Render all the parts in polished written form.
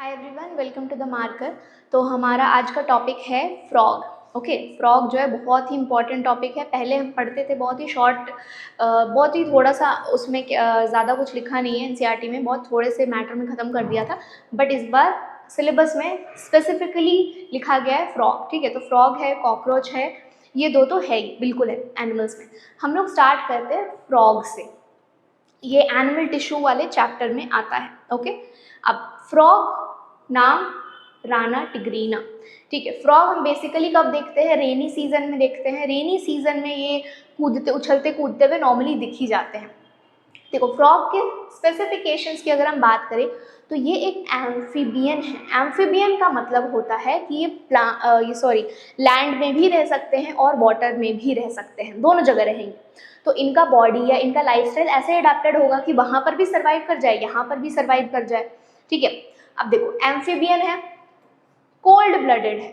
Hi everyone, welcome to the marker. तो हमारा आज का टॉपिक है फ्रॉग। ओके, फ्रॉग जो है बहुत ही इंपॉर्टेंट टॉपिक है। पहले हम पढ़ते थे बहुत ही शॉर्ट, बहुत ही थोड़ा सा उसमें ज़्यादा कुछ लिखा नहीं है। एनसीईआरटी में बहुत थोड़े से मैटर में ख़त्म कर दिया था, बट इस बार सिलेबस में स्पेसिफिकली लिखा गया है फ्रॉग। ठीक है, तो फ्रॉग है, कॉकरोच है, ये दो तो है ही, बिल्कुल है एनिमल्स में। हम लोग स्टार्ट करते हैं फ्रॉग से। ये एनिमल टिश्यू वाले चैप्टर में आता है। ओके, अब फ्रॉग नाम राना टिग्रीना। ठीक है, फ्रॉग हम बेसिकली कब देखते हैं? रेनी सीजन में देखते हैं। रेनी सीजन में ये कूदते उछलते कूदते हुए नॉर्मली दिख ही जाते हैं। देखो, फ्रॉग के स्पेसिफिकेशंस की अगर हम बात करें तो ये एक एम्फीबियन है। एम्फीबियन का मतलब होता है कि ये लैंड में भी रह सकते हैं और वाटर में भी रह सकते हैं, दोनों जगह रहेंगे। तो इनका बॉडी या इनका लाइफस्टाइल ऐसे अडेप्टेड होगा कि वहाँ पर भी सर्वाइव कर जाए, यहाँ पर भी सर्वाइव कर जाए। ठीक है, अब देखो, एम्फीबियन है, कोल्ड ब्लडेड है।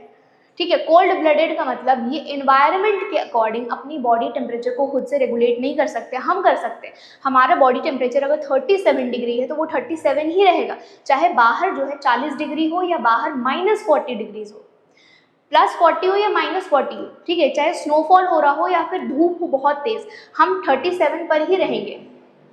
ठीक है, कोल्ड ब्लडेड का मतलब ये एनवायरनमेंट के अकॉर्डिंग अपनी बॉडी टेम्परेचर को खुद से रेगुलेट नहीं कर सकते। हम कर सकते हैं। हमारा बॉडी टेम्परेचर अगर 37 डिग्री है तो वो 37 ही रहेगा, चाहे बाहर जो है 40 डिग्री हो या बाहर -40 डिग्रीज हो, +40 हो या -40 हो। ठीक है, चाहे स्नोफॉल हो रहा हो या फिर धूप हो बहुत तेज, हम 37 पर ही रहेंगे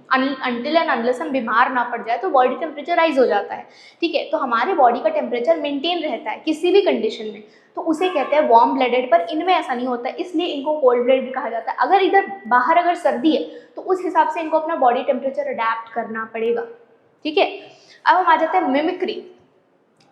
अनटिल एंड अनलेस हम बीमार ना पड़ जाए तो बॉडी टेम्परेचर राइज हो जाता है। ठीक है, तो हमारे बॉडी का टेम्परेचर मेंटेन रहता है किसी भी कंडीशन में, तो उसे कहते हैं वार्म ब्लडेड। पर इनमें ऐसा नहीं होता है, इसलिए इनको कोल्ड ब्लडेड कहा जाता है। अगर इधर बाहर अगर सर्दी है तो उस हिसाब से इनको अपना बॉडी टेम्परेचर अडेप्ट करना पड़ेगा। ठीक है, अब हम आ जाते हैं मिमिक्री।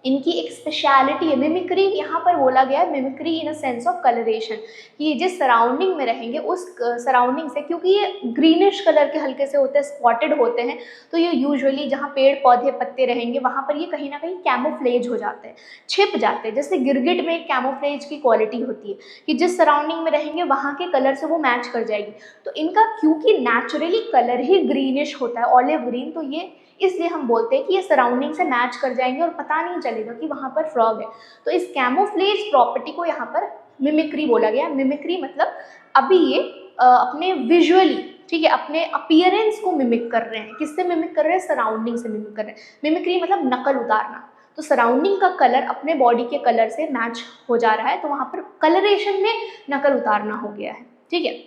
इनकी एक स्पेशलिटी है मिमिक्री। यहाँ पर बोला गया है mimicry in a sense of colouration, कि जिस सराउंडिंग में रहेंगे उस सराउंडिंग से, क्योंकि ये ग्रीनिश कलर के हल्के से होते हैं, स्पॉटेड होते हैं, तो ये यूजुअली जहाँ पेड़ पौधे पत्ते रहेंगे वहाँ पर ये कहीं ना कहीं कैमोफ्लेज हो जाते हैं, छिप जाते हैं। जैसे गिरगिट में एक कैमोफ्लेज की क्वालिटी होती है कि जिस सराउंडिंग में रहेंगे वहाँ के कलर से वो मैच कर जाएगी। तो इनका क्योंकि नेचुरली कलर ही ग्रीनिश होता है, ऑलिव ग्रीन, तो ये इसलिए हम बोलते हैं कि ये सराउंडिंग से मैच कर जाएंगे और पता नहीं चलेगा कि वहाँ पर फ्रॉग है। तो इस कैमोफ्लेज प्रॉपर्टी को यहाँ पर मिमिक्री बोला गया। मिमिक्री मतलब अभी ये अपने विजुअली, ठीक है, अपने अपीयरेंस को मिमिक कर रहे हैं। किससे मिमिक कर रहे हैं? सराउंडिंग से मिमिक कर रहे हैं। मिमिक्री मतलब नकल उतारना। तो सराउंडिंग का कलर अपने बॉडी के कलर से मैच हो जा रहा है, तो वहाँ पर कलरेशन में नकल उतारना हो गया है। ठीक है,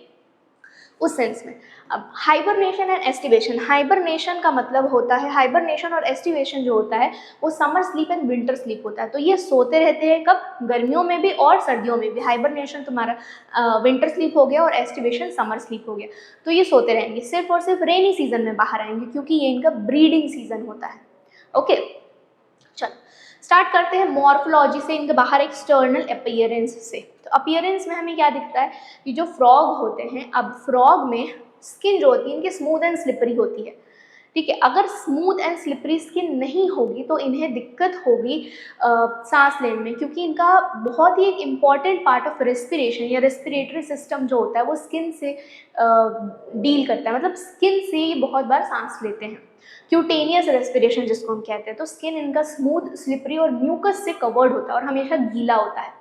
उस सेंस में। अब हाइबरनेशन एंड एस्टिवेशन। हाइबरनेशन का मतलब होता है, हाइबरनेशन और एस्टिवेशन जो होता है वो summer sleep and winter sleep होता है। तो ये सोते रहते हैं कब? गर्मियों में भी और सर्दियों में भी। हाइबरनेशन तुम्हारा विंटर स्लीप हो गया और एस्टिवेशन समर स्लीप हो गया। तो ये सोते रहेंगे, सिर्फ और सिर्फ रेनी सीजन में बाहर आएंगे क्योंकि ये इनका ब्रीडिंग सीजन होता है। ओके, चलो स्टार्ट करते हैं मॉर्फोलॉजी से, इनके बाहर एक्सटर्नल अपीयरेंस से। तो अपीयरेंस में हमें क्या दिखता है कि जो फ्रॉग होते हैं, अब फ्रॉग में स्किन जो होती है इनकी स्मूथ एंड स्लिपरी होती है। ठीक है, अगर स्मूथ एंड स्लिपरी स्किन नहीं होगी तो इन्हें दिक्कत होगी सांस लेने में, क्योंकि इनका बहुत ही एक इम्पॉर्टेंट पार्ट ऑफ रेस्पिरेशन या रेस्पिरेटरी सिस्टम जो होता है वो स्किन से डील करता है। मतलब स्किन से ये बहुत बार सांस लेते हैं, क्यूटेनियस रेस्पिरेशन जिसको हम कहते हैं। तो स्किन इनका स्मूथ, स्लिपरी और म्यूकस से कवर्ड होता है और हमेशा गीला होता है।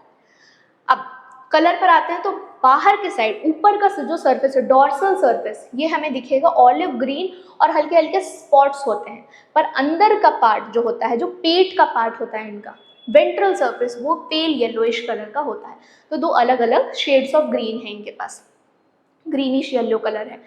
अब कलर पर आते हैं तो बाहर के साइड ऊपर का जो सरफेस है, डॉर्सल सरफेस, ये हमें दिखेगा ऑलिव ग्रीन और हल्के हल्के स्पॉट्स होते हैं। पर अंदर का पार्ट जो होता है, जो पेट का पार्ट होता है इनका, वेंट्रल सरफेस, वो पेल येलोइश कलर का होता है। तो दो अलग अलग शेड्स ऑफ ग्रीन है इनके पास, ग्रीनिश येलो कलर है।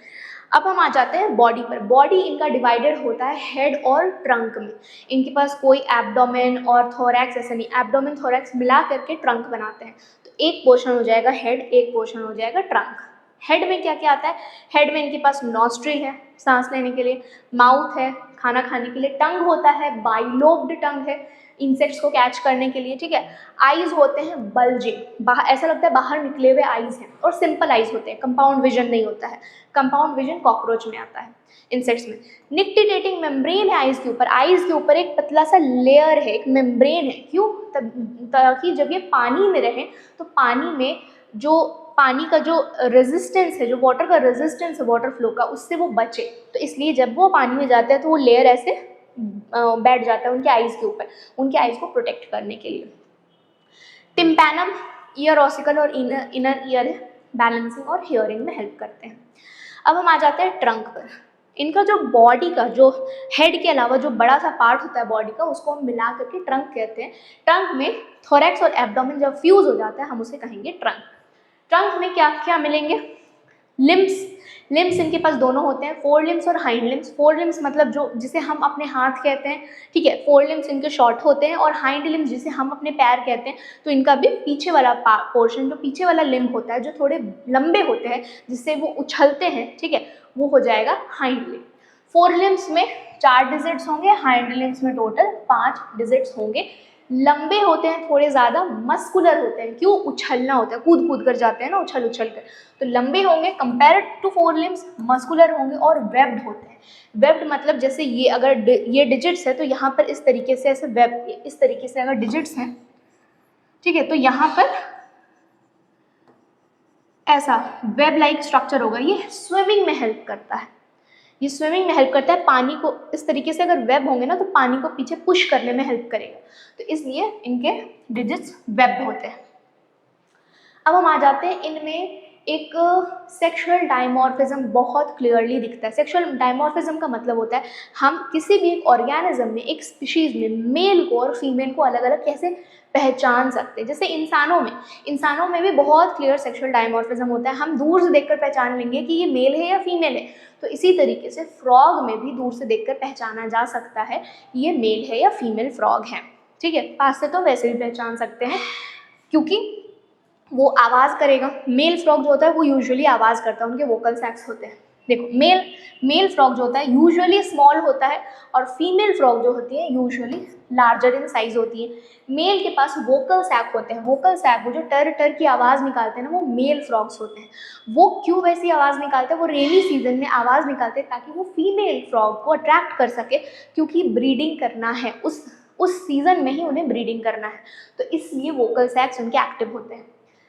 अब हम आ जाते हैं बॉडी पर। बॉडी इनका डिवाइडेड होता है हेड और ट्रंक में। इनके पास कोई एब्डोमेन और थोरैक्स ऐसा नहीं, एब्डोमेन थोरैक्स मिला करके ट्रंक बनाते हैं। तो एक पोर्शन हो जाएगा हेड, एक पोर्शन हो जाएगा ट्रंक। हेड में क्या क्या आता है? हेड में इनके पास नॉस्ट्रिल है सांस लेने के लिए, माउथ है खाना खाने के लिए, टंग होता है, बाइलोब्ड टंग है इंसेक्ट्स को कैच करने के लिए। ठीक है, आईज होते हैं बल्जिंग, बाहर ऐसा लगता है बाहर निकले हुए आईज हैं, और सिंपल आईज होते हैं, कंपाउंड विजन नहीं होता है। कंपाउंड विजन कॉकरोच में आता है, इंसेक्ट्स में। निक्टिडेटिंग मेम्ब्रेन है आईज के ऊपर। आईज के ऊपर एक पतला सा लेयर है, एक मेम्ब्रेन है। क्यों? ताकि जब ये पानी में रहे तो पानी में जो पानी का जो रेजिस्टेंस है, जो वाटर का रेजिस्टेंस है वाटर फ्लो का, उससे वो बचे। तो इसलिए जब वो पानी में जाते हैं तो वो लेयर ऐसे बैठ जाता है उनके आईज के ऊपर, उनके आईज को प्रोटेक्ट करने के लिए। टिम्पैनम ईयर ऑसिकल और इनर ईयर है, बैलेंसिंग और हियरिंग में हेल्प करते हैं। अब हम आ जाते हैं ट्रंक पर। इनका जो बॉडी का जो हेड के अलावा जो बड़ा सा पार्ट होता है बॉडी का, उसको हम मिला करके ट्रंक कहते हैं। ट्रंक में थोरैक्स और एब्डोमेन जब फ्यूज हो जाता है हम उसे कहेंगे ट्रंक। ट्रंक में क्या क्या मिलेंगे? लिम्स। लिम्स इनके पास दोनों होते हैं, फोर लिम्स और हाइंड लिम्स। फोर लिम्स मतलब जो जिसे हम अपने हाथ कहते हैं, ठीक है, फोर लिम्स इनके शॉर्ट होते हैं, और हाइंड लिम्स जिसे हम अपने पैर कहते हैं, तो इनका भी पीछे वाला पोर्शन, जो पीछे वाला लिम्ब होता है, जो थोड़े लंबे होते हैं जिससे वो उछलते हैं, ठीक है, वो हो जाएगा हाइंड लिम्ब। फोर लिम्स में 4 डिजिट्स होंगे, हाइंड लिम्स में टोटल 5 डिजिट्स होंगे। लंबे होते हैं थोड़े ज़्यादा, मस्कुलर होते हैं, क्यों? उछलना होता है, कूद कूद कर जाते हैं ना, उछल उछल कर, तो लंबे होंगे compare to fore limbs, muscular होंगे और वेब्ड होते हैं। वेब्ड मतलब जैसे ये अगर ये डिजिट्स है तो यहाँ पर इस तरीके से ऐसे वेब, इस तरीके से अगर डिजिट्स हैं, ठीक है, तो यहाँ पर ऐसा वेब लाइक स्ट्रक्चर होगा। ये स्विमिंग में हेल्प करता है, ये स्विमिंग में हेल्प करता है। पानी को इस तरीके से अगर वेब होंगे ना तो पानी को पीछे पुश करने में हेल्प करेगा, तो इसलिए इनके डिजिट्स वेब होते हैं। अब हम आ जाते हैं, इनमें एक सेक्सुअल डायमॉर्फिज्म बहुत क्लियरली दिखता है। सेक्सुअल डायमॉर्फिज्म का मतलब होता है हम किसी भी एक ऑर्गेनिज्म में, एक स्पीशीज में मेल को और फीमेल को अलग अलग कैसे पहचान सकते हैं। जैसे इंसानों में भी बहुत क्लियर सेक्सुअल डायमॉर्फिज्म होता है, हम दूर से देखकर पहचान लेंगे कि ये मेल है या फीमेल है। तो इसी तरीके से फ्रॉग में भी दूर से देखकर पहचाना जा सकता है ये मेल है या फीमेल फ्रॉग है, ठीक है। पास से तो वैसे भी पहचान सकते हैं क्योंकि वो आवाज़ करेगा। मेल फ्रॉग जो होता है वो यूजुअली आवाज़ करता है, उनके वोकल सैक्स होते हैं। देखो मेल फ्रॉग जो होता है यूजुअली स्मॉल होता है, और फीमेल फ्रॉग जो होती है यूजुअली लार्जर इन साइज होती है। मेल के पास वोकल सैक होते हैं, वोकल सैक, वो जो टर टर की आवाज़ निकालते हैं ना, वो मेल फ्रॉग्स होते हैं। वो क्यों वैसी आवाज़ निकालते हैं? वो रेनी सीजन में आवाज़ निकालते हैं ताकि वो फीमेल फ्रॉग को अट्रैक्ट कर सके, क्योंकि ब्रीडिंग करना है, उस सीजन में ही उन्हें ब्रीडिंग करना है, तो इसलिए वोकल सैक्स उनके एक्टिव होते हैं।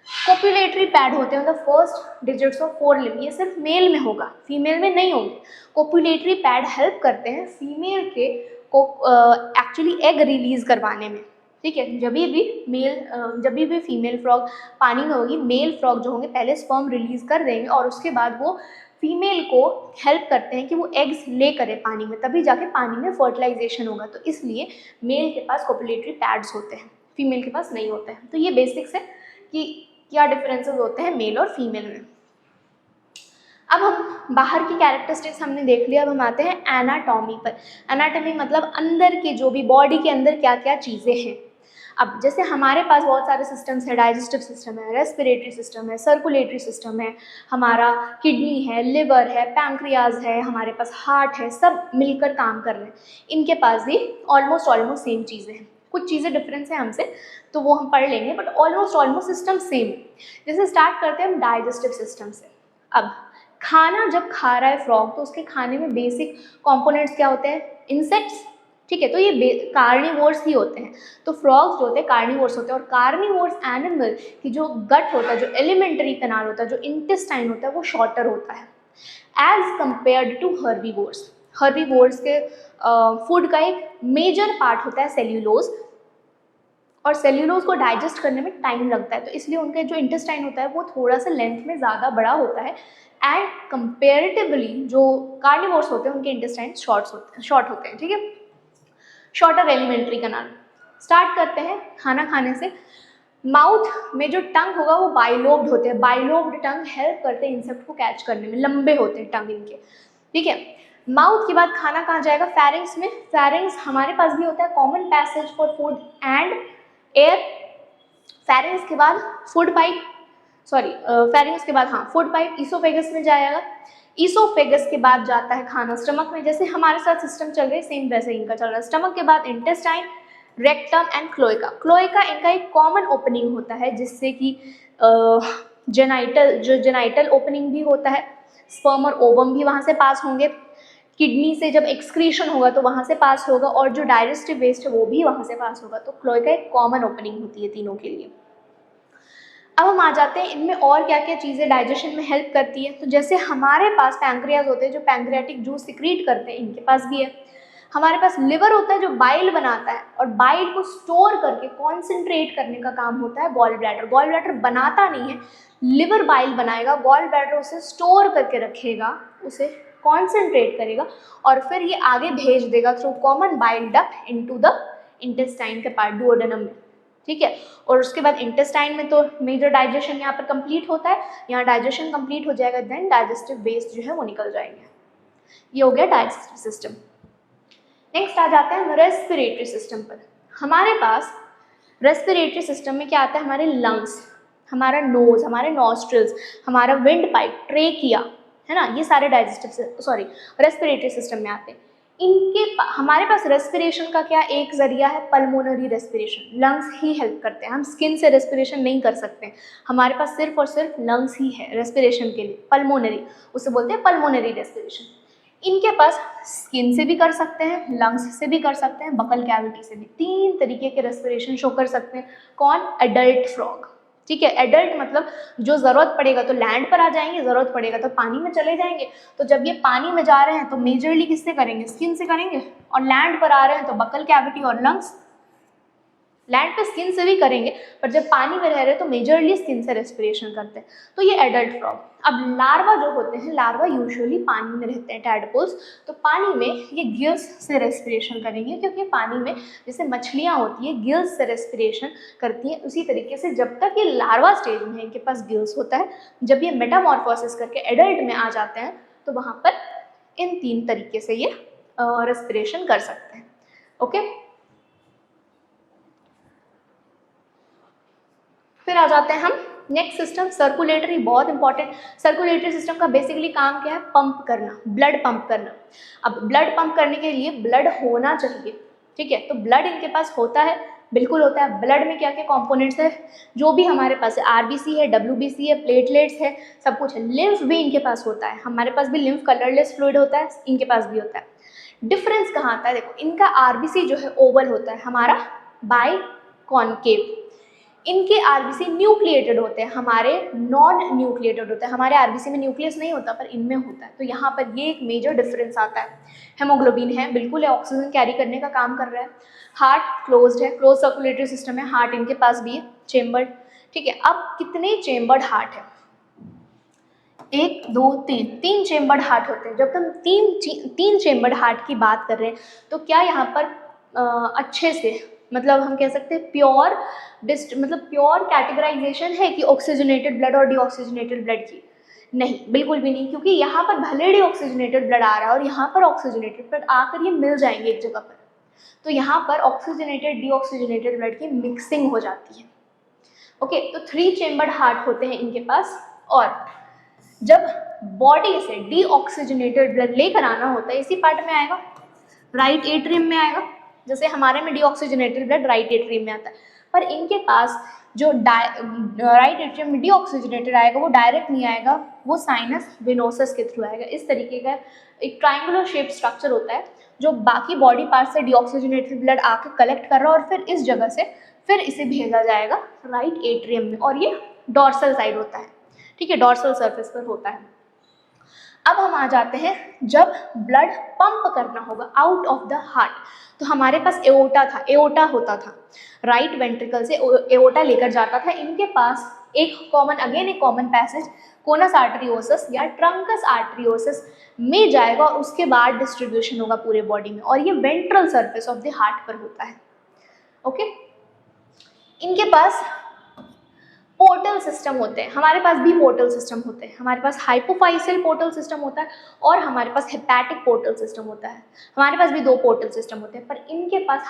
कोपुलेटरी पैड होते हैं, मतलब first digits of four limb, ये सिर्फ मेल में होगा, फीमेल में नहीं होंगे। कोपुलेटरी पैड हेल्प करते हैं फीमेल के को एक्चुअली एग रिलीज करवाने में, ठीक है। जब भी फीमेल फ्रॉग पानी में होगी, मेल फ्रॉग जो होंगे पहले स्पर्म रिलीज कर देंगे और उसके बाद वो फीमेल को हेल्प करते हैं कि वो एग्स ले करे पानी में, तभी जाके पानी में फर्टिलाइजेशन होगा। तो इसलिए मेल के पास कोपुलेटरी पैड्स होते हैं, फीमेल के पास नहीं होते हैं। तो ये बेसिक्स है कि क्या डिफरेंसेस होते हैं मेल और फीमेल में। अब हम बाहर की कैरेक्टरिस्टिक्स हमने देख लिया, अब हम आते हैं एनाटॉमी पर। एनाटॉमी मतलब अंदर के जो भी बॉडी के अंदर क्या क्या चीज़ें हैं। अब जैसे हमारे पास बहुत सारे सिस्टम्स है, डाइजेस्टिव सिस्टम है, रेस्पिरेटरी सिस्टम है, सर्कुलेटरी सिस्टम है, हमारा किडनी है, लिवर है, पैंक्रियाज है, हमारे पास हार्ट है, सब मिलकर काम कर रहे हैं। इनके पास भी ऑलमोस्ट सेम चीज़ें हैं, कुछ चीज़ें डिफरेंस है हमसे तो वो हम पढ़ लेंगे, बट ऑलमोस्ट सिस्टम सेम। जैसे स्टार्ट करते हैं हम डाइजेस्टिव सिस्टम से। अब खाना जब खा रहा है फ्रॉग तो उसके खाने में बेसिक कंपोनेंट्स क्या होते हैं? इंसेक्ट्स, ठीक है, तो ये कार्निवोर्स ही होते हैं। तो फ्रॉग्स जो होते हैं कार्निवोर्स होते हैं, और कार्निवोर्स एनिमल की जो गट होता है, जो एलिमेंट्री कनाल होता है, जो इंटेस्टाइन होता है, वो शॉर्टर होता है as compared to herbivores. Herbivores के फूड का एक मेजर पार्ट होता है सेल्यूलोज, और सेल्यूलोज को डाइजेस्ट करने में टाइम लगता है, तो इसलिए उनका जो इंटेस्टाइन होता है वो थोड़ा सा लेंथ में ज़्यादा बड़ा होता है। एंड कंपेरेटिवली जो कार्निवोर्स होते हैं उनके इंटेस्टाइन शॉर्ट होते हैं, ठीक है। शॉर्टर एलिमेंट्री कनाल। स्टार्ट करते हैं खाना खाने से। माउथ में जो टंग होगा वो बाइलोब्ड होते हैं, बाइलोब्ड टंग हेल्प करते हैं इंसेक्ट को कैच करने में, लंबे होते हैं टंग इनके, ठीक है। माउथ के बाद खाना कहाँ जाएगा? फेरिंग्स में। फेरिंग्स हमारे पास भी होता है common passage for food and air. Pharynx के बाद फूड पाइप, फेरिंग्स के बाद फूड पाइप ईसोफेगस में जाएगा। ईसोफेगस के बाद जाता है खाना स्टमक में, जैसे हमारे साथ सिस्टम चल रही है सेम वैसे इनका चल रहा है। स्टमक के बाद intestine, rectum and cloaca. Cloaca इनका एक कॉमन ओपनिंग होता है जिससे कि जेनाइटल ओपनिंग भी होता है, स्पर्म और ओवम भी वहाँ से पास होंगे, किडनी से जब एक्सक्रीशन होगा तो वहाँ से पास होगा, और जो डाइजेस्टिव वेस्ट है वो भी वहाँ से पास होगा। तो क्लोएका एक कॉमन ओपनिंग होती है तीनों के लिए। अब हम आ जाते हैं इनमें और क्या क्या चीज़ें डाइजेशन में हेल्प करती है। तो जैसे हमारे पास पैंक्रियाज होते हैं जो पैंक्रियाटिक जूस सिक्रीट करते हैं, इनके पास भी है। हमारे पास लिवर होता है जो बाइल बनाता है, और बाइल को स्टोर करके कॉन्सेंट्रेट करने का काम होता है गॉल ब्लैडर। गॉल ब्लैडर बनाता नहीं है, लिवर बाइल बनाएगा, गॉल ब्लैडर उसे स्टोर करके रखेगा, उसे कॉन्सेंट्रेट करेगा और फिर ये आगे भेज देगा through common bile duct into the intestine के पार्ट, डुओडेनम में, ठीक है। और उसके बाद इंटेस्टाइन में तो मेजर डाइजेशन यहाँ पर कंप्लीट होता है, यहाँ डाइजेशन कंप्लीट हो जाएगा, देन डाइजेस्टिव वेस्ट जो है वो निकल जाएंगे। ये हो गया डाइजेस्टिव सिस्टम। नेक्स्ट आ जाते हैं रेस्पिरेटरी सिस्टम पर। हमारे पास रेस्पिरेटरी सिस्टम में क्या आता है, हमारे लंग्स, हमारा नोज, हमारे नॉस्ट्रिल्स, हमारा विंड पाइप, ट्रेकिया, है ना, ये सारे रेस्पिरेटरी सिस्टम में आते हैं। हमारे पास रेस्पिरेशन का क्या एक जरिया है, पल्मोनरी रेस्पिरेशन, लंग्स ही हेल्प करते हैं। हम स्किन से रेस्पिरेशन नहीं कर सकते, हमारे पास सिर्फ और सिर्फ लंग्स ही है रेस्पिरेशन के लिए, पल्मोनरी, उसे बोलते हैं पल्मोनरी रेस्पिरेशन। इनके पास स्किन से भी कर सकते हैं, लंग्स से भी कर सकते हैं, बकल कैविटी से भी, 3 तरीके के रेस्पिरेशन शो कर सकते हैं। कौन? एडल्ट फ्रॉग, ठीक है। एडल्ट मतलब जो ज़रूरत पड़ेगा तो लैंड पर आ जाएंगे, ज़रूरत पड़ेगा तो पानी में चले जाएंगे। तो जब ये पानी में जा रहे हैं तो मेजरली किससे करेंगे, स्किन से करेंगे, और लैंड पर आ रहे हैं तो बकल कैविटी और लंग्स। लैंड पे स्किन से भी करेंगे, पर जब पानी में रह रहे हैं तो मेजरली स्किन से रेस्पिरेशन करते हैं। तो ये एडल्ट फ्रॉग। अब लार्वा जो होते हैं, लार्वा यूजुअली पानी में रहते हैं, टैडपोल्स, तो पानी में ये गिल्स से रेस्पिरेशन करेंगे, क्योंकि पानी में जैसे मछलियाँ होती है गिल्स से रेस्पिरेशन करती हैं, उसी तरीके से जब तक ये लार्वा स्टेज में है इनके पास गिल्स होता है। जब ये मेटामॉर्फोसिस करके एडल्ट में आ जाते हैं तो वहाँ पर इन 3 तरीके से ये रेस्पिरेशन कर सकते हैं। ओके, फिर आ जाते हैं हम नेक्स्ट सिस्टम, सर्कुलेटरी, बहुत इंपॉर्टेंट। सर्कुलेटरी सिस्टम का बेसिकली काम क्या है, पंप करना, ब्लड पंप करना। अब ब्लड पंप करने के लिए ब्लड होना चाहिए, ठीक है। तो ब्लड इनके पास होता है, बिल्कुल होता है। ब्लड में क्या क्या कंपोनेंट्स है, जो भी हमारे पास है, आरबीसी है, डब्ल्यूबीसी है, प्लेटलेट्स है, सब कुछ है। लिम्फ भी इनके पास होता है, हमारे पास भी लिम्फ कलरलेस फ्लूइड होता है, इनके पास भी होता है। डिफरेंस कहाँ आता है, देखो, इनका आरबीसी जो है ओवल होता है, हमारा बाई कॉनकेव। इनके आरबीसी न्यूक्लिएटेड होते हैं, हमारे नॉन न्यूक्लिएटेड होते हैं। हमारे आरबीसी में न्यूक्लियस नहीं होता, पर इनमें होता है। तो यहाँ पर ये एक मेजर डिफरेंस आता है। हेमोग्लोबिन है, बिल्कुल है, ऑक्सीजन कैरी करने का काम कर रहा है। हार्ट क्लोज्ड है, क्लोज सर्कुलेटरी सिस्टम है, हार्ट इनके पास भी है, चेम्बर्ड, ठीक है। अब कितने चेम्बर्ड हार्ट है, 1 2 3 चेम्बर्ड हार्ट होते हैं। जब हम तीन चेम्बर्ड हार्ट की बात कर रहे हैं तो क्या यहाँ पर अच्छे से, मतलब हम कह सकते हैं प्योर प्योर कैटेगराइजेशन है कि ऑक्सीजनेटेड ब्लड और डीऑक्सीजनेटेड ब्लड की? नहीं, बिल्कुल भी नहीं, क्योंकि यहाँ पर भले डीऑक्सीजनेटेड ब्लड आ रहा है और यहाँ पर ऑक्सीजनेटेड ब्लड आकर ये मिल जाएंगे एक जगह पर। तो यहाँ पर ऑक्सीजनेटेड डीऑक्सीजनेटेड ब्लड की मिक्सिंग हो जाती है। ओके, तो 3 चेम्बर्ड हार्ट होते हैं इनके पास। और जब बॉडी से डीऑक्सीजनेटेड ब्लड लेकर आना होता है, इसी पार्ट में आएगा, राइट एट्रियम में आएगा। जैसे हमारे में डीऑक्सीजनेटेड ब्लड राइट एट्रियम में आता है, पर इनके पास जो राइट एट्रियम में डीऑक्सीजनेटेड आएगा वो डायरेक्ट नहीं आएगा, वो साइनस वेनोसस के थ्रू आएगा। इस तरीके का एक ट्रायंगुलर शेप स्ट्रक्चर होता है जो बाकी बॉडी पार्ट से डीऑक्सीजनेटेड ब्लड आके कलेक्ट कर रहा है और फिर इस जगह से फिर इसे भेजा जाएगा राइट एट्रियम में, और ये डॉर्सल साइड होता है, ठीक है, डॉर्सल सरफेस पर होता है। अब हम आ जाते हैं जब ब्लड पंप करना होगा आउट ऑफ द हार्ट, तो हमारे पास एओर्टा था, एओर्टा होता था, राइट वेंट्रिकल से एओर्टा लेकर जाता था। इनके पास एक कॉमन पैसेज कोनस आर्टरियोसस या ट्रंकस आर्टरियोसस में जाएगा और उसके बाद डिस्ट्रीब्यूशन होगा पूरे बॉडी में, और ये ventral surface of the heart पर होता है। ओके, इनके पास पोर्टल सिस्टम होते हैं, हमारे पास भी पोर्टल सिस्टम होते हैं। हमारे पास हाइपोफाइसियल पोर्टल सिस्टम होता है और हमारे पास हेपैटिक पोर्टल सिस्टम होता है। हमारे पास भी 2 पोर्टल सिस्टम होते हैं, पर इनके पास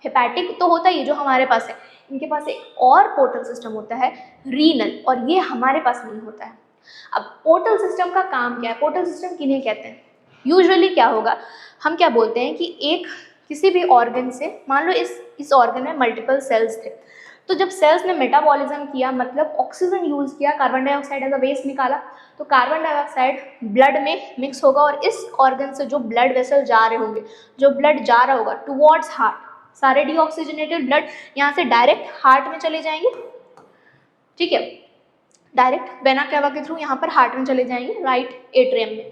हेपैटिक तो होता ही है जो हमारे पास है, इनके पास एक और पोर्टल सिस्टम होता है रीनल, और ये हमारे पास नहीं होता है। अब पोर्टल सिस्टम का काम क्या है, पोर्टल सिस्टम किन्हें कहते हैं? यूजुअली क्या होगा, हम क्या बोलते हैं कि एक किसी भी ऑर्गन से, मान लो इस ऑर्गन में मल्टीपल सेल्स थे, तो जब सेल्स ने मेटाबॉलिज्म किया, मतलब ऑक्सीजन यूज किया, carbon dioxide as a waste निकाला, तो कार्बन डाइऑक्साइड ब्लड में मिक्स होगा और इस ऑर्गन से जो ब्लड वेसल जा रहे होंगे, जो ब्लड जा रहा होगा टुवर्ड्स हार्ट, सारे डीऑक्सीजनेटेड ब्लड यहाँ से डायरेक्ट हार्ट में चले जाएंगे, ठीक है, डायरेक्ट वेना कैवा के थ्रू यहाँ पर हार्ट में चले जाएंगे, राइट एट्रियम में।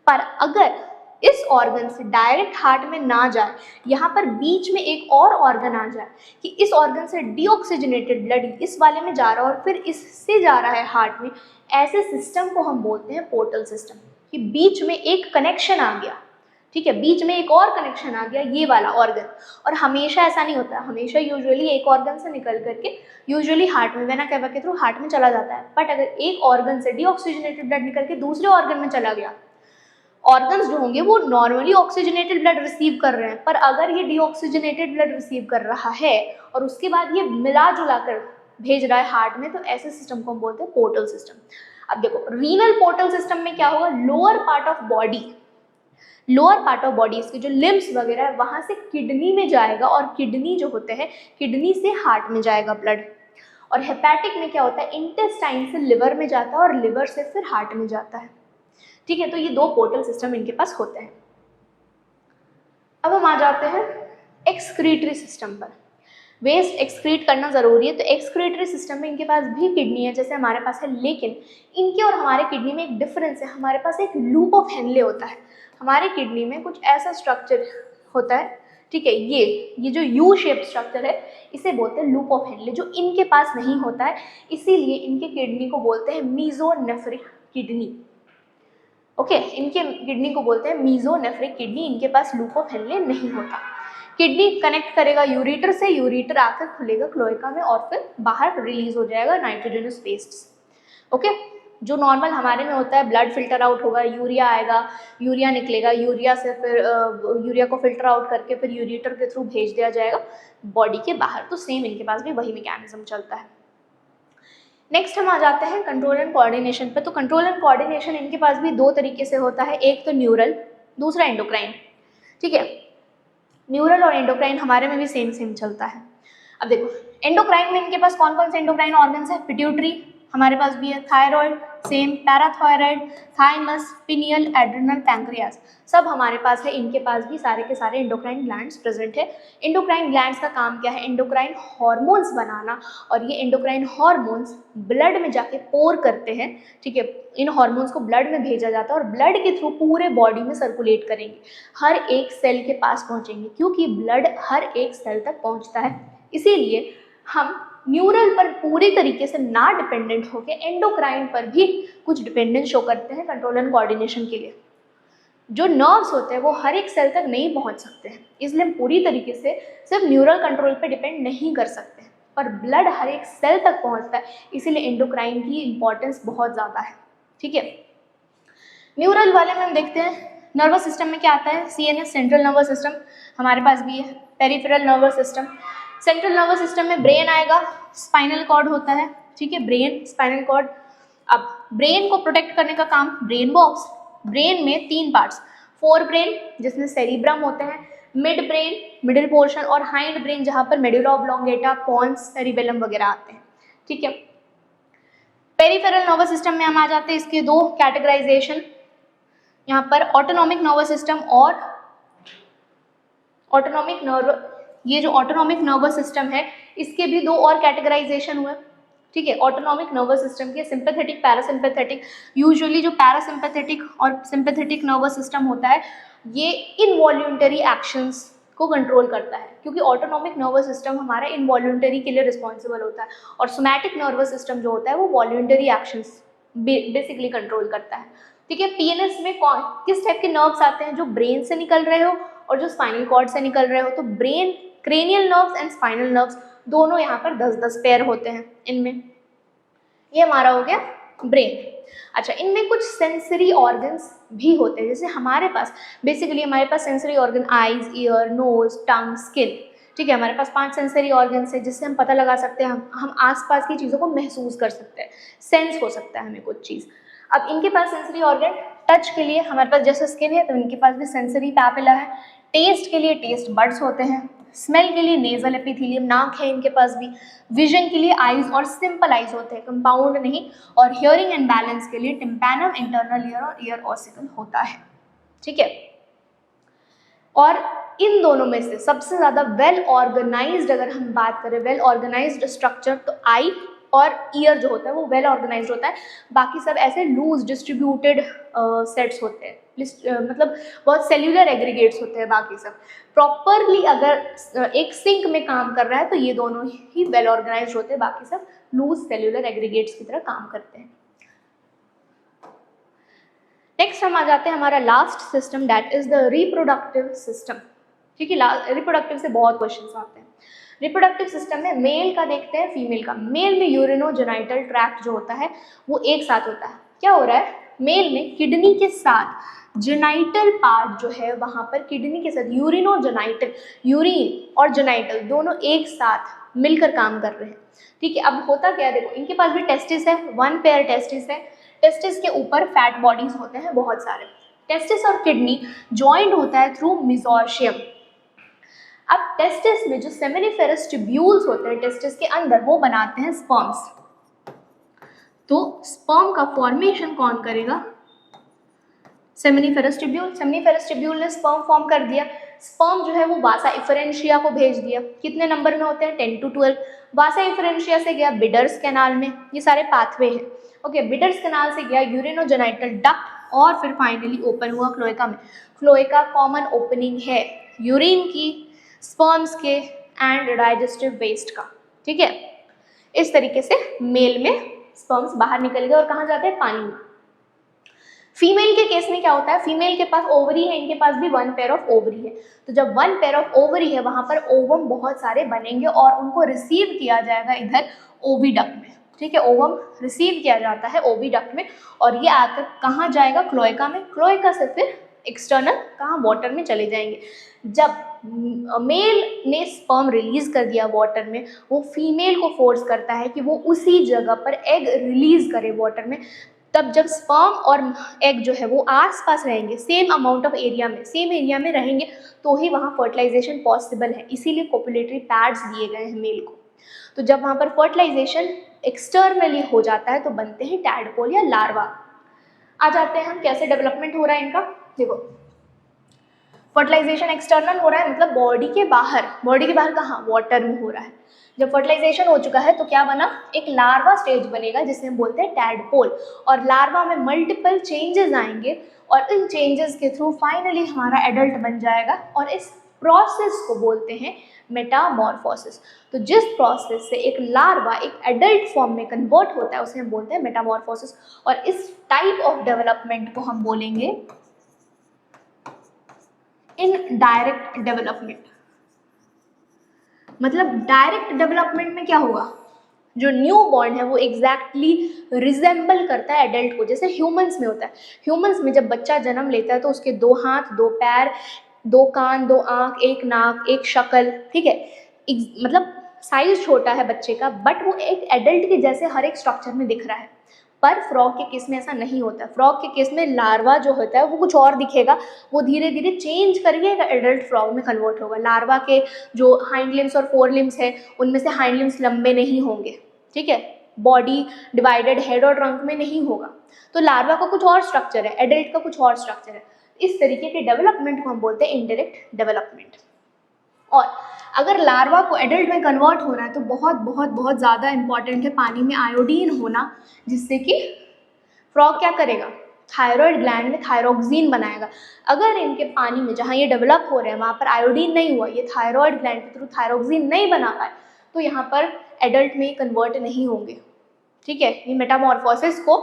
पर अगर इस ऑर्गन से डायरेक्ट हार्ट में ना जाए, यहाँ पर बीच में एक और ऑर्गन आ जाए कि इस ऑर्गन से डीऑक्सीजनेटेड ब्लड इस वाले में जा रहा है और फिर इससे जा रहा है हार्ट में, ऐसे सिस्टम को हम बोलते हैं पोर्टल सिस्टम। कि बीच में एक कनेक्शन आ गया, ठीक है, बीच में एक और कनेक्शन आ गया, ये वाला ऑर्गन। और हमेशा ऐसा नहीं होता, हमेशा यूजुअली एक ऑर्गन से निकल करके यूजुअली हार्ट में, वेना कैवा के थ्रू हार्ट में चला जाता है। बट अगर एक ऑर्गन से डीऑक्सीजनेटेड ब्लड निकल के दूसरे ऑर्गन में चला गया, ऑर्गन्स जो होंगे वो नॉर्मली ऑक्सीजनेटेड ब्लड रिसीव कर रहे हैं, पर अगर ये डीऑक्सीजनेटेड ब्लड रिसीव कर रहा है और उसके बाद ये मिला जुला कर भेज रहा है हार्ट में, तो ऐसे सिस्टम को हम बोलते हैं पोर्टल सिस्टम। अब देखो रीनल पोर्टल सिस्टम में क्या होगा, lower part of body, lower part of body इसके जो लिम्स वगैरह है वहां से किडनी में जाएगा, और किडनी जो होते हैं किडनी से हार्ट में जाएगा ब्लड। और हेपेटिक में क्या होता है, इंटेस्टाइन से लिवर में जाता है और लिवर से फिर हार्ट में जाता है, ठीक है। तो ये दो पोर्टल सिस्टम इनके पास होते हैं। अब हम आ जाते हैं एक्सक्रीटरी सिस्टम पर। वेस्ट एक्सक्रीट करना जरूरी है, तो एक्सक्रीटरी सिस्टम में इनके पास भी किडनी है जैसे हमारे पास है, लेकिन इनके और हमारे किडनी में एक डिफरेंस है। हमारे पास एक लूप ऑफ हेनले होता है, हमारे किडनी में कुछ ऐसा स्ट्रक्चर होता है, ठीक है, ये जो यू शेप स्ट्रक्चर है इसे बोलते हैं लूप ऑफ हेनले, जो इनके पास नहीं होता है, इसीलिए इनके किडनी को बोलते हैं मीजोनेफ्रिक किडनी। ओके, इनके किडनी को बोलते हैं मीजोनेफ्रिक किडनी, इनके पास लूप ऑफ हेनले नहीं होता। किडनी कनेक्ट करेगा यूरेटर से, यूरेटर आकर खुलेगा क्लोएका में और फिर बाहर रिलीज हो जाएगा नाइट्रोजनस वेस्ट। ओके, जो नॉर्मल हमारे में होता है, ब्लड फिल्टर आउट होगा, यूरिया आएगा, यूरिया निकलेगा, यूरिया से फिर यूरिया को फिल्टर आउट करके फिर यूरेटर के थ्रू भेज दिया जाएगा बॉडी के बाहर। तो सेम इनके पास भी वही मैकेनिज्म चलता है। नेक्स्ट हम आ जाते हैं कंट्रोल एंड कोऑर्डिनेशन पे। तो कंट्रोल एंड कोऑर्डिनेशन इनके पास भी दो तरीके से होता है, एक तो न्यूरल, दूसरा एंडोक्राइन, ठीक है। न्यूरल और एंडोक्राइन हमारे में भी सेम चलता है। अब देखो एंडोक्राइन में इनके पास कौन कौन से एंडोक्राइन ऑर्गन्स है, पिट्यूटरी हमारे पास भी है, thyroid same, parathyroid, thymus, pineal, adrenal, pancreas, सब हमारे पास है। इनके पास भी सारे के सारे एंडोक्राइन ग्लैंड्स प्रेजेंट है। एंडोक्राइन ग्लैंड्स का काम क्या है, एंडोक्राइन हार्मोन्स बनाना, और ये एंडोक्राइन हार्मोन्स ब्लड में जाके पोर करते हैं, ठीक है। इन हार्मोन्स को ब्लड में भेजा जाता है और ब्लड के थ्रू पूरे बॉडी में सर्कुलेट करेंगे, हर एक सेल के पास पहुंचेंगे, क्योंकि ब्लड हर एक सेल तक पहुंचता है। इसीलिए हम न्यूरल पर पूरी तरीके से ना डिपेंडेंट होकर एंडोक्राइन पर भी कुछ डिपेंडेंस शो करते हैं कंट्रोल एंड कोऑर्डिनेशन के लिए। जो नर्व्स होते हैं वो हर एक सेल तक नहीं पहुंच सकते हैं, इसलिए हम पूरी तरीके से सिर्फ न्यूरल कंट्रोल पे डिपेंड नहीं कर सकते, पर ब्लड हर एक सेल तक पहुंचता है, इसीलिए एंडोक्राइन की इंपॉर्टेंस बहुत ज़्यादा है, ठीक है। न्यूरल वाले में हम देखते हैं नर्वस सिस्टम में क्या आता है, सीएनएस सेंट्रल नर्वस सिस्टम हमारे पास भी है, peripheral nervous system. Central nervous system में ब्रेन आएगा, स्पाइनल कॉर्ड होता है, ठीक है, ब्रेन स्पाइनल कॉर्ड। अब ब्रेन को प्रोटेक्ट करने का काम ब्रेन बॉक्स। ब्रेन में तीन पार्ट्स, फोर ब्रेन जिसमें सेरिब्रम होते हैं, मिड ब्रेन मिडिल पोर्शन, और हाइंड ब्रेन जहाँ पर मेडुला ऑब्लोंगेटा, पॉन्स, सेरिबेलम वगैरह आते हैं, ठीक है। पेरिफेरल नर्वस सिस्टम में हम आ जाते हैं, इसके दो कैटेगराइजेशन यहाँ पर, ऑटोनॉमिक नर्वस सिस्टम और ऑटोनॉमिक नर्व, ये जो ऑटोनॉमिक नर्वस सिस्टम है इसके भी दो और कैटेगराइजेशन हुए, ठीक है। ऑटोनॉमिक नर्वस सिस्टम के सिंपैथेटिक, पैरासिम्पैथेटिक। यूजुअली जो पैरासिम्पैथेटिक और सिंपैथेटिक नर्वस सिस्टम होता है ये इनवॉल्यूंटरी एक्शंस को कंट्रोल करता है, क्योंकि ऑटोनॉमिक नर्वस सिस्टम हमारा इनवॉल्यूंटरी के लिए रिस्पॉन्सिबल होता है, और सोमैटिक नर्वस सिस्टम जो होता है वो वॉल्यूंटरी एक्शंस बेसिकली कंट्रोल करता है, ठीक है। पीएनएस में कौन किस टाइप के नर्व्स आते हैं, जो ब्रेन से निकल रहे हो और जो स्पाइनल कॉर्ड से निकल रहे हो। तो brain, cranial nerves and spinal nerves दोनों यहाँ पर 10-10 पेयर होते हैं इनमें। ये हमारा हो गया ब्रेन। अच्छा, इनमें कुछ सेंसरी ऑर्गन्स भी होते हैं, जैसे हमारे पास बेसिकली हमारे पास sensory organ eyes, ear, nose, tongue, skin, ठीक है। हमारे पास 5 सेंसरी ऑर्गन्स है जिससे हम पता लगा सकते हैं, हम आसपास की चीज़ों को महसूस कर सकते हैं, सेंस हो सकता है हमें कुछ चीज़। अब इनके पास सेंसरी ऑर्गन, टच के लिए हमारे पास जैसे स्किन है तो इनके पास भी सेंसरी पैपिला है, टेस्ट के लिए टेस्ट बड्स होते हैं, स्मेल के लिए नेजल एपिथेलियम, नाक है इनके पास भी, विजन के लिए आईज और सिंपल आईज होते हैं, कंपाउंड नहीं, और हियरिंग एंड बैलेंस के लिए टिम्पैनम, इंटरनल ईयर और ईयर ऑसिकल होता है, ठीक है। और इन दोनों में से सबसे ज़्यादा वेल ऑर्गेनाइज्ड अगर हम बात करें, वेल ऑर्गेनाइज्ड स्ट्रक्चर, तो आई और ईयर जो होता है वो वेल ऑर्गेनाइज्ड होता है, बाकी सब ऐसे लूज डिस्ट्रीब्यूटेड सेट्स होते हैं, मतलब बहुत सेल्यूलर एग्रीगेट्स होते हैं, बाकी सब प्रॉपरली अगर एक सिंक में काम कर रहा है तो ये दोनों ही वेल ऑर्गेनाइज्ड होते हैं, बाकी सब लूज सेल्यूलर एग्रीगेट्स की तरह काम करते हैं। नेक्स्ट हम आ जाते हैं हमारा last system, that is the reproductive system. ठीक है, रिप्रोडक्टिव से बहुत क्वेश्चंस आते हैं। रिप्रोडक्टिव सिस्टम में मेल का देखते हैं, फीमेल का। मेल में यूरिनोजेनाइटल ट्रैक्ट जो होता है वो एक साथ होता है। क्या हो रहा है, मेल में किडनी के साथ जेनाइटल पार्ट जो है वहाँ पर किडनी के साथ यूरिनोजेनाइटल, यूरिन और जेनाइटल दोनों एक साथ मिलकर काम कर रहे हैं। ठीक है, अब होता क्या है, देखो इनके पास भी टेस्टिस है, 1 पेयर टेस्टिस है। टेस्टिस के ऊपर फैट बॉडीज होते हैं बहुत सारे। टेस्टिस और किडनी जॉइंट होता है थ्रू मिजोर्शियम। अब टेस्टिस में जो सेमिनिफेरस ट्यूब्यूल्स होते हैं टेस्टिस के अंदर, वो बनाते हैं स्पर्म्स। तो स्पर्म का फॉर्मेशन कौन करेगा, सेमिनिफेरस ट्यूब्यूल। सेमिनिफेरस ट्यूब्यूल ने स्पर्म फॉर्म कर दिया। स्पर्म जो है वो वासा इफरेंशिया को भेज दिया। कितने नंबर में होते हैं, 10 to 12। वासा इफरेंशिया से गया बिडर्स कैनाल में, ये सारे पाथवे हैं। ओके, बिडर्स कैनाल से गया यूरिनोजेनाइटल डक्ट और फिर फाइनली ओपन हुआ क्लोएका में। क्लोएका कॉमन ओपनिंग है यूरिन की, स्पर्म्स के एंड डाइजेस्टिव वेस्ट का। ठीक है, इस तरीके से मेल में स्पर्म्स बाहर निकल गए और कहाँ जाते हैं, पानी में। फीमेल के केस में क्या होता है, फीमेल के पास ओवरी है, इनके पास भी 1 पेयर ऑफ ओवरी है। तो जब 1 पेयर ऑफ ओवरी है वहां पर ओवम बहुत सारे बनेंगे और उनको रिसीव किया जाएगा इधर ओविडक्ट में। ठीक है, ओवम रिसीव किया जाता है ओविडक्ट में और ये आकर कहाँ जाएगा, क्लोएका में। क्लोएका से फिर एक्सटर्नल कहाँ, वाटर में चले जाएंगे। जब मेल ने स्पर्म रिलीज कर दिया वाटर में, वो फीमेल को फोर्स करता है कि वो उसी जगह पर एग रिलीज करे वाटर में। तब जब स्पर्म और एग जो है वो आसपास रहेंगे, सेम अमाउंट ऑफ एरिया में, सेम एरिया में रहेंगे, तो ही वहाँ फर्टिलाइजेशन पॉसिबल है। इसीलिए कोपुलेटरी पैड्स दिए गए हैं मेल को। तो जब वहाँ पर फर्टिलाइजेशन एक्सटर्नली हो जाता है तो बनते हैं टैडपोल या लार्वा। आ जाते हैं हम कैसे डेवलपमेंट हो रहा है इनका। देखो, फर्टिलाइजेशन एक्सटर्नल हो रहा है मतलब बॉडी के बाहर। बॉडी के बाहर कहाँ, वाटर में हो रहा है। जब फर्टिलाइजेशन हो चुका है तो क्या बना, एक लार्वा स्टेज बनेगा जिसे हम बोलते हैं टैडपोल। और लार्वा में मल्टीपल चेंजेस आएंगे और इन चेंजेस के थ्रू फाइनली हमारा एडल्ट बन जाएगा और इस प्रोसेस को बोलते हैं मेटामॉर्फोसिस। तो जिस प्रोसेस से एक लार्वा एक एडल्ट फॉर्म में कन्वर्ट होता है उसे हम बोलते हैं मेटामॉर्फोसिस। और इस टाइप ऑफ डेवलपमेंट को हम बोलेंगे इनडायरेक्ट डेवलपमेंट। मतलब डायरेक्ट डेवलपमेंट में क्या होगा, जो न्यू बॉर्न है वो एग्जैक्टली रिजेंबल करता है एडल्ट को, जैसे ह्यूमंस में होता है। ह्यूमंस में जब बच्चा जन्म लेता है तो उसके 2 हाथ, 2 पैर, 2 कान, 2 आँख, 1 नाक, 1 शक्ल। ठीक है, मतलब साइज छोटा है बच्चे का, बट वो एक एडल्ट के जैसे हर एक स्ट्रक्चर में दिख रहा है। पर फ्रॉग के केस में ऐसा नहीं होता। फ्रॉग के केस में लार्वा जो होता है वो कुछ और दिखेगा, वो धीरे धीरे चेंज करके एक एडल्ट फ्रॉग में कन्वर्ट होगा। लार्वा के जो हाइंड लिम्स और फोर लिम्स है उनमें से हाइंड लिम्स लंबे नहीं होंगे। ठीक है, बॉडी डिवाइडेड हेड और ट्रंक में नहीं होगा। तो लार्वा का कुछ और स्ट्रक्चर है, एडल्ट का कुछ और स्ट्रक्चर है। इस तरीके के डेवलपमेंट को हम बोलते हैं इनडायरेक्ट डेवलपमेंट। और अगर लार्वा को एडल्ट में कन्वर्ट होना है तो बहुत बहुत बहुत ज़्यादा इंपॉर्टेंट है पानी में आयोडीन होना, जिससे कि फ्रॉग क्या करेगा, थायराइड ग्लैंड में थायरोक्सिन बनाएगा। अगर इनके पानी में जहाँ ये डेवलप हो रहे हैं वहाँ पर आयोडीन नहीं हुआ, ये थायराइड ग्लैंड के थ्रू थायरोक्सिन नहीं बना पाए, तो यहाँ पर एडल्ट में कन्वर्ट नहीं होंगे। ठीक है, ये मेटामॉर्फोसिस को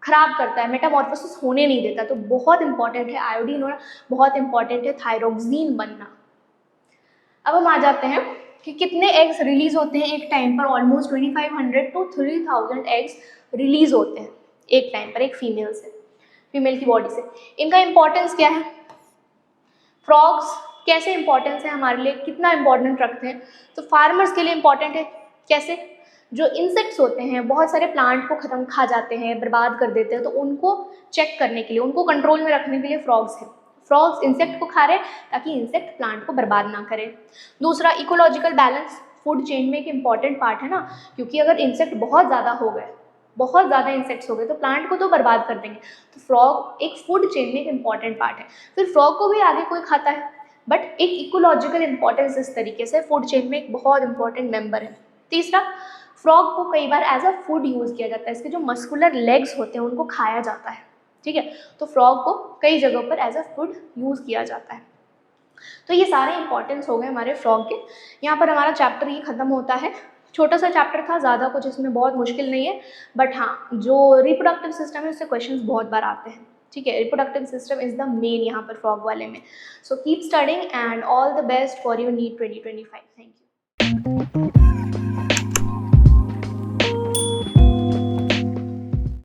खराब करता है, मेटामॉर्फोसिस होने नहीं देता। तो बहुत इंपॉर्टेंट है आयोडीन होना, बहुत इंपॉर्टेंट है थायरोक्सिन बनना। अब हम आ जाते हैं कि कितने एग्स रिलीज होते हैं एक टाइम पर। ऑलमोस्ट 2500 to 3000 एग्स रिलीज होते हैं एक टाइम पर एक फीमेल से, फीमेल की बॉडी से। इनका इंपॉर्टेंस क्या है, फ्रॉग्स कैसे इंपॉर्टेंस है हमारे लिए, कितना इंपॉर्टेंट रखते हैं। तो फार्मर्स के लिए इंपॉर्टेंट है। कैसे, जो इंसेक्ट्स होते हैं बहुत सारे प्लांट को खत्म खा जाते हैं, बर्बाद कर देते हैं, तो उनको चेक करने के लिए, उनको कंट्रोल में रखने के लिए फ्रॉग्स हैं। फ्रॉग्स इंसेक्ट को खा रहे हैं ताकि इंसेक्ट प्लांट को बर्बाद ना करे। दूसरा, इकोलॉजिकल बैलेंस, फूड चेन में एक इंपॉर्टेंट पार्ट है ना, क्योंकि अगर इंसेक्ट बहुत ज़्यादा हो गए, बहुत ज़्यादा इंसेक्ट्स हो गए तो प्लांट को तो बर्बाद कर देंगे। तो फ्रॉग एक फूड चेन में एक इंपॉर्टेंट पार्ट है। फिर फ्रॉग को भी आगे कोई खाता है, बट एक इकोलॉजिकल इंपॉर्टेंस इस तरीके से फूड चेन में एक बहुत इंपॉर्टेंट मेंबर है। तीसरा, फ्रॉग को कई बार एज अ फूड यूज़ किया जाता है, इसके जो मस्कुलर लेग्स होते हैं उनको खाया जाता है। ठीक है, तो फ्रॉग को कई जगहों पर एज अ फूड यूज़ किया जाता है। तो ये सारे इंपॉर्टेंस हो गए हमारे फ्रॉग के। यहाँ पर हमारा चैप्टर ये खत्म होता है। छोटा सा चैप्टर था, ज़्यादा कुछ इसमें बहुत मुश्किल नहीं है, बट हाँ जो रिप्रोडक्टिव सिस्टम है उससे क्वेश्चंस बहुत बार आते हैं, ठीक है। Reproductive system is the main यहाँ पर फ्रॉग वाले में। So keep studying and all the best for your NEET 2025। Thank you.